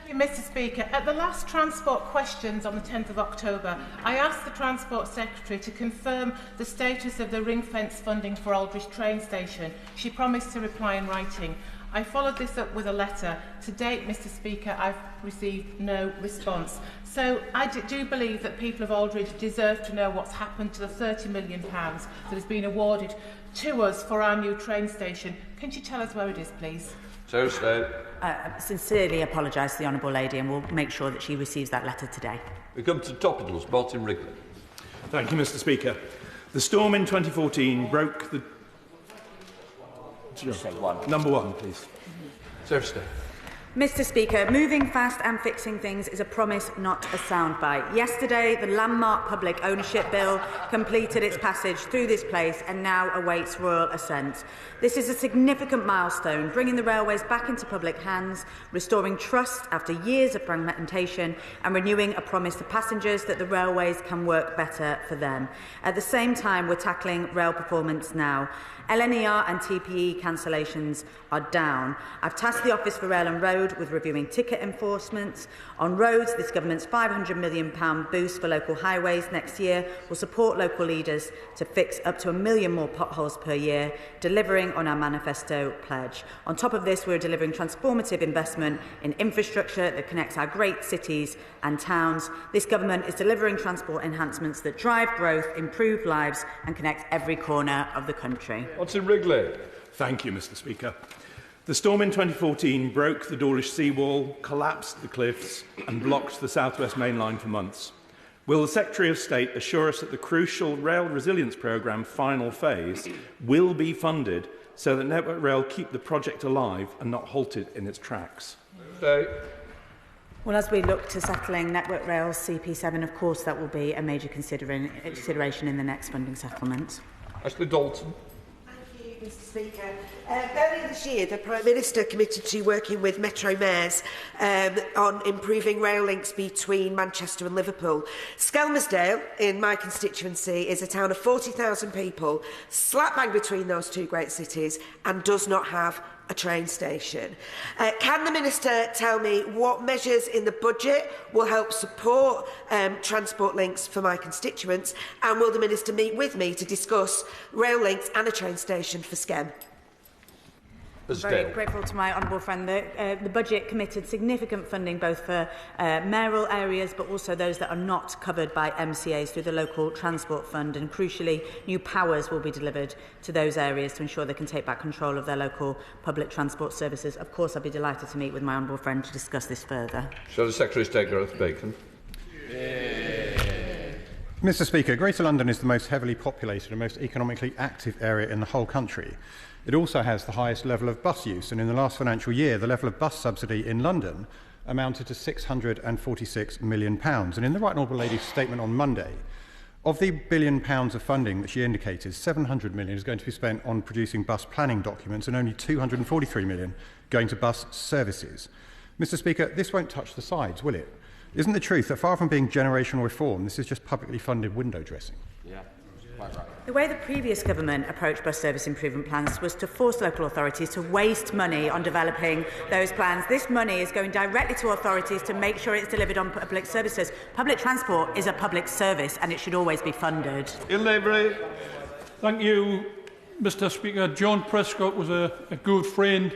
Thank you, Mr Speaker. At the last Transport Questions on the 10th of October, I asked the Transport Secretary to confirm the status of the ring-fence funding for Aldridge train station. She promised to reply in writing. I followed this up with a letter. To date, Mr Speaker, I've received no response. So I do believe that people of Aldridge deserve to know what's happened to the £30 million that has been awarded to us for our new train station. Can you tell us where it is, please? I sincerely apologise to the honourable lady and we'll make sure that she receives that letter today. We come to topicals. Martin Wrigley. Thank you, Mr Speaker. The storm in 2014 broke the... Number 1, please. Mr Speaker, moving fast and fixing things is a promise, not a soundbite. Yesterday, the landmark public ownership bill completed its passage through this place and now awaits royal assent. This is a significant milestone, bringing the railways back into public hands, restoring trust after years of fragmentation and renewing a promise to passengers that the railways can work better for them. At the same time, we're tackling rail performance now. LNER and TPE cancellations are down. I've tasked the Office for Rail and Road with reviewing ticket enforcement. On roads, this government's £500 million boost for local highways next year will support local leaders to fix up to 1 million more potholes per year, delivering on our manifesto pledge. On top of this, we're delivering transformative investment in infrastructure that connects our great cities and towns. This government is delivering transport enhancements that drive growth, improve lives and connect every corner of the country. Martin Wrigley. Thank you, Mr Speaker. The storm in 2014 broke the Dawlish seawall, collapsed the cliffs and blocked the South West mainline for months. Will the Secretary of State assure us that the crucial Rail Resilience Programme final phase will be funded so that Network Rail keep the project alive and not halted in its tracks? Well, as we look to settling Network Rail's CP7, of course that will be a major consideration in the next funding settlement. Ashley Dalton. Mr Speaker. Earlier this year, the Prime Minister committed to working with Metro mayors on improving rail links between Manchester and Liverpool. Skelmersdale, in my constituency, is a town of 40,000 people, slap bang between those two great cities, and does not have a train station. Can the Minister tell me what measures in the budget will help support transport links for my constituents, and will the Minister meet with me to discuss rail links and a train station for Skem? Very grateful to my honourable friend. The budget committed significant funding both for mayoral areas but also those that are not covered by MCAs through the local transport fund, and crucially new powers will be delivered to those areas to ensure they can take back control of their local public transport services. Of course, I'd be delighted to meet with my honourable friend to discuss this further. Shall the Secretary take her oath, Bacon? Mr Speaker, Greater London is the most heavily populated and most economically active area in the whole country. It also has the highest level of bus use, and in the last financial year, the level of bus subsidy in London amounted to £646 million. And in the Right Honourable Lady's statement on Monday, of the £1 billion of funding that she indicated, £700 million is going to be spent on producing bus planning documents and only £243 million going to bus services. Mr Speaker, this won't touch the sides, will it? Isn't the truth that far from being generational reform, this is just publicly funded window dressing? Yeah, quite right. The way the previous government approached bus service improvement plans was to force local authorities to waste money on developing those plans. This money is going directly to authorities to make sure it's delivered on public services. Public transport is a public service and it should always be funded. Thank you, Mr Speaker. John Prescott was a good friend.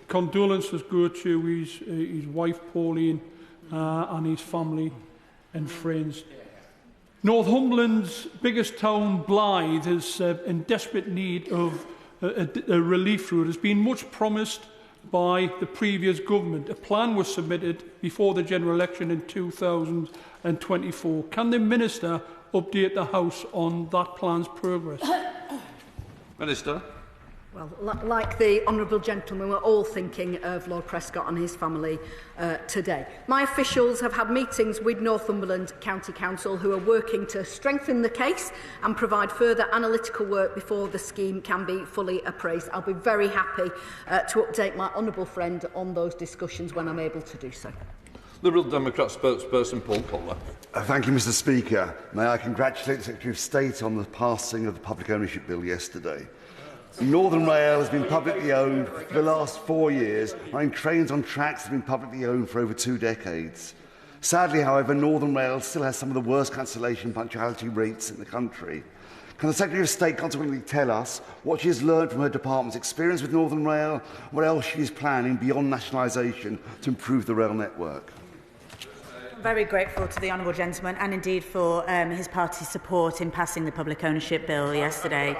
Condolences go to his wife Pauline and his family and friends. Northumberland's biggest town, Blythe, is in desperate need of a relief route. Has been much promised by the previous government. A plan was submitted before the general election in 2024. Can the Minister update the House on that plan's progress? Minister. Well, like the honourable gentleman, we're all thinking of Lord Prescott and his family today. My officials have had meetings with Northumberland County Council who are working to strengthen the case and provide further analytical work before the scheme can be fully appraised. I'll be very happy to update my honourable friend on those discussions when I'm able to do so. Liberal Democrat spokesperson Paul Collar. Thank you, Mr Speaker. May I congratulate the Secretary of State on the passing of the Public Ownership Bill yesterday. Northern Rail has been publicly owned for the last 4 years, running trains on tracks that have been publicly owned for over 2 decades. Sadly, however, Northern Rail still has some of the worst cancellation punctuality rates in the country. Can the Secretary of State consequently tell us what she has learned from her department's experience with Northern Rail, what else she is planning beyond nationalisation to improve the rail network? Very grateful to the honourable gentleman and indeed for his party's support in passing the public ownership bill yesterday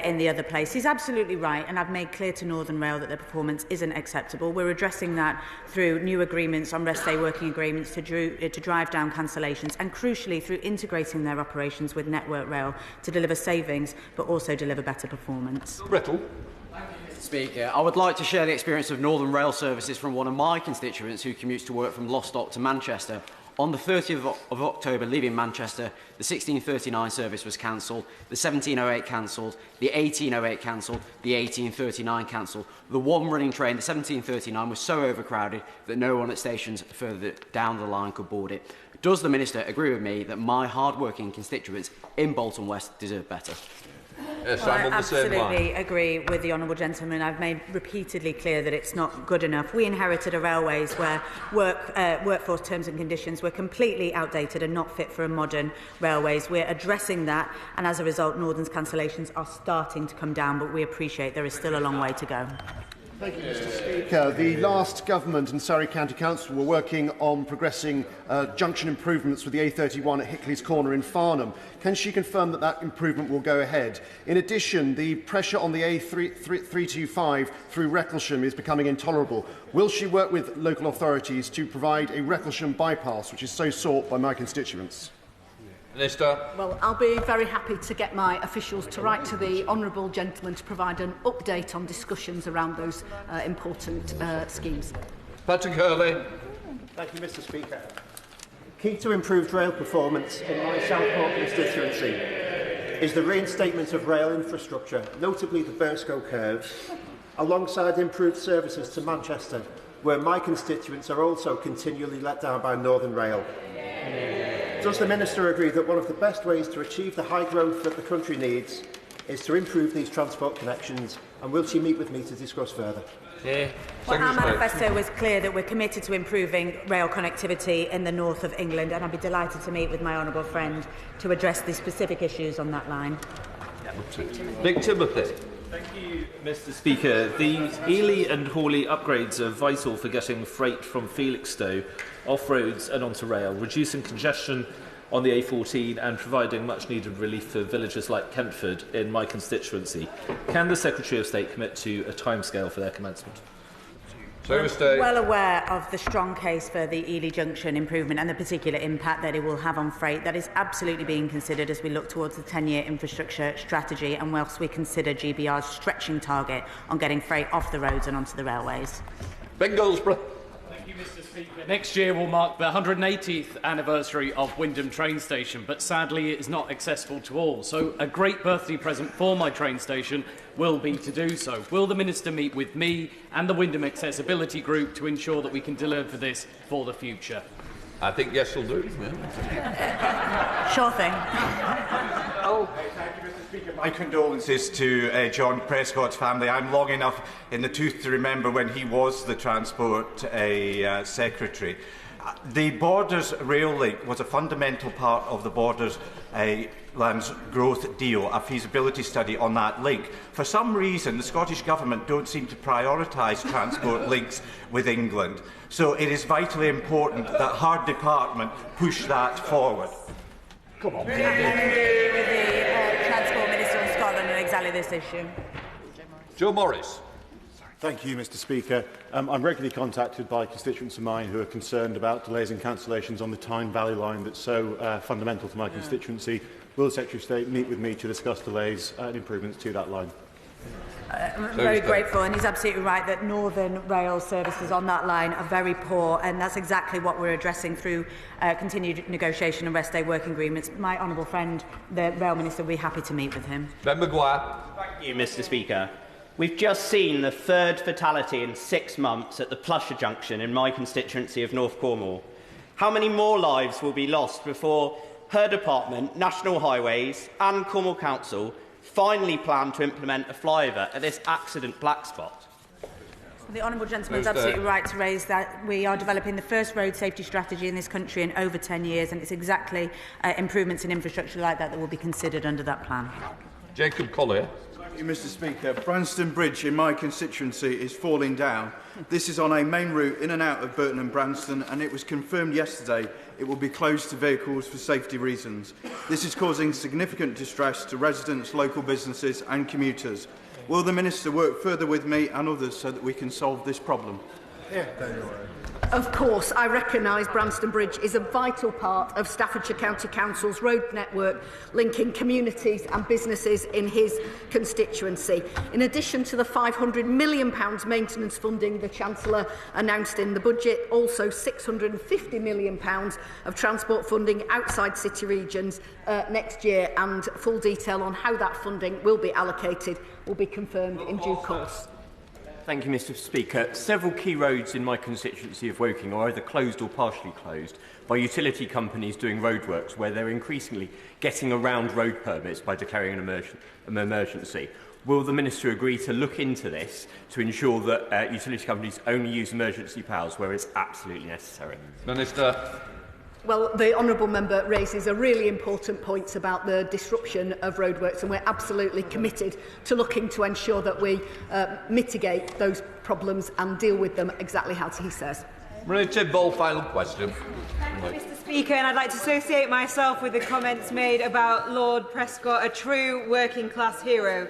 in the other place. He's absolutely right, and I've made clear to Northern Rail that their performance isn't acceptable. We're addressing that through new agreements on rest day working agreements to drive down cancellations, and crucially through integrating their operations with Network Rail to deliver savings but also deliver better performance. Brettle. Speaker, I would like to share the experience of Northern Rail services from one of my constituents who commutes to work from Lostock to Manchester. On the 30th of October, leaving Manchester, the 1639 service was cancelled, the 1708 cancelled, the 1808 cancelled, the 1839 cancelled. The one running train, the 1739, was so overcrowded that no one at stations further down the line could board it. Does the Minister agree with me that my hard-working constituents in Bolton West deserve better? Yes, well, I'm on I the same line. absolutely agree with the honourable gentleman. I've made repeatedly clear that it's not good enough. We inherited a railways where workforce terms and conditions were completely outdated and not fit for a modern railways. We're addressing that, and as a result, Northern's cancellations are starting to come down, but we appreciate there is still a long way to go. Thank you, Mr Speaker. The last government and Surrey County Council were working on progressing junction improvements with the A31 at Hickley's Corner in Farnham. Can she confirm that that improvement will go ahead? In addition, the pressure on the A325 through Wrecklesham is becoming intolerable. Will she work with local authorities to provide a Wrecklesham bypass, which is so sought by my constituents? Minister. Well, I'll be very happy to get my officials to write to the honourable gentleman to provide an update on discussions around those important schemes. Patrick Hurley. Thank you, Mr Speaker. Key to improved rail performance in my Southport constituency is the reinstatement of rail infrastructure, notably the Burscough curves, alongside improved services to Manchester, where my constituents are also continually let down by Northern Rail. Does the Minister agree that one of the best ways to achieve the high growth that the country needs is to improve these transport connections, and will she meet with me to discuss further? Well, our manifesto was clear that we're committed to improving rail connectivity in the north of England, and I'd be delighted to meet with my honourable friend to address the specific issues on that line. Nick Timothy. Thank you, Mr. Speaker. The Heeley and Hawley upgrades are vital for getting freight from Felixstowe off roads and onto rail, reducing congestion on the A14 and providing much-needed relief for villages like Kentford in my constituency. Can the Secretary of State commit to a timescale for their commencement? I'm well aware of the strong case for the Ely Junction improvement and the particular impact that it will have on freight. That is absolutely being considered as we look towards the 10-year infrastructure strategy and whilst we consider GBR's stretching target on getting freight off the roads and onto the railways. Ben Goldsborough. Thank you, Mr. Speaker. Next year will mark the 180th anniversary of Wyndham train station, but sadly it is not accessible to all. So a great birthday present for my train station will be to do so. Will the Minister meet with me and the Wyndham Accessibility Group to ensure that we can deliver this for the future? I think yes will do. Yeah. Sure thing. Thank you, Mr. Speaker. My condolences to John Prescott's family. I'm long enough in the tooth to remember when he was the Transport Secretary. The Borders Rail Link was a fundamental part of the Borders Lands Growth Deal, a feasibility study on that link. For some reason, the Scottish Government don't seem to prioritise transport links with England. So it is vitally important that her department push that forward. Come on. I agree with the Transport Minister in Scotland on exactly this issue. Joe Morris. Thank you, Mr. Speaker. I'm regularly contacted by constituents of mine who are concerned about delays and cancellations on the Tyne Valley line that's so fundamental to my constituency. Will the Secretary of State meet with me to discuss delays and improvements to that line? I'm very grateful, and he's absolutely right that Northern Rail services on that line are very poor, and that's exactly what we're addressing through continued negotiation and rest day working agreements. My honourable friend, the Rail Minister, will be happy to meet with him. Ben Maguire. Thank you, Mr. Speaker. We've just seen the third fatality in 6 months at the Plusher Junction in my constituency of North Cornwall. How many more lives will be lost before her department, National Highways and Cornwall Council finally plan to implement a flyover at this accident black spot? The honourable gentleman is absolutely right to raise that. We are developing the first road safety strategy in this country in over 10 years, and it's exactly improvements in infrastructure like that that will be considered under that plan. Jacob Collier. Thank you, Mr. Speaker. Branston Bridge in my constituency is falling down. This is on a main route in and out of Burton and Branston, and it was confirmed yesterday it will be closed to vehicles for safety reasons. This is causing significant distress to residents, local businesses and commuters. Will the Minister work further with me and others so that we can solve this problem? Of course, I recognise Branston Bridge is a vital part of Staffordshire County Council's road network, linking communities and businesses in his constituency. In addition to the £500 million maintenance funding the Chancellor announced in the budget, also £650 million of transport funding outside city regions next year, and full detail on how that funding will be allocated will be confirmed in due course. Thank you, Mr. Speaker. Several key roads in my constituency of Woking are either closed or partially closed by utility companies doing roadworks, where they're increasingly getting around road permits by declaring an emergency. Will the Minister agree to look into this to ensure that utility companies only use emergency powers where it's absolutely necessary? Minister. Well, the honourable member raises a really important point about the disruption of roadworks, and we're absolutely committed to looking to ensure that we mitigate those problems and deal with them exactly as he says. Richard Ball, final question. Thank you, Mr. Speaker, and I'd like to associate myself with the comments made about Lord Prescott, a true working-class hero.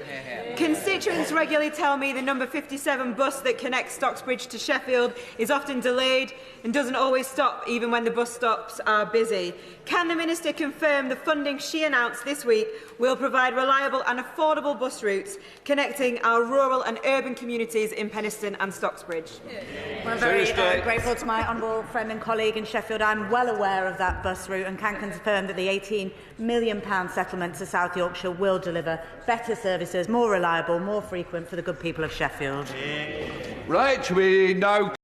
Constituents regularly tell me the number 57 bus that connects Stocksbridge to Sheffield is often delayed and doesn't always stop even when the bus stops are busy. Can the Minister confirm the funding she announced this week will provide reliable and affordable bus routes connecting our rural and urban communities in Penistone and Stocksbridge? Well, I'm very grateful to my honourable friend and colleague in Sheffield. I'm well aware of that bus route and can confirm that the £18 million settlement to South Yorkshire will deliver better services, more reliable, more frequent for the good people of Sheffield. Right, we now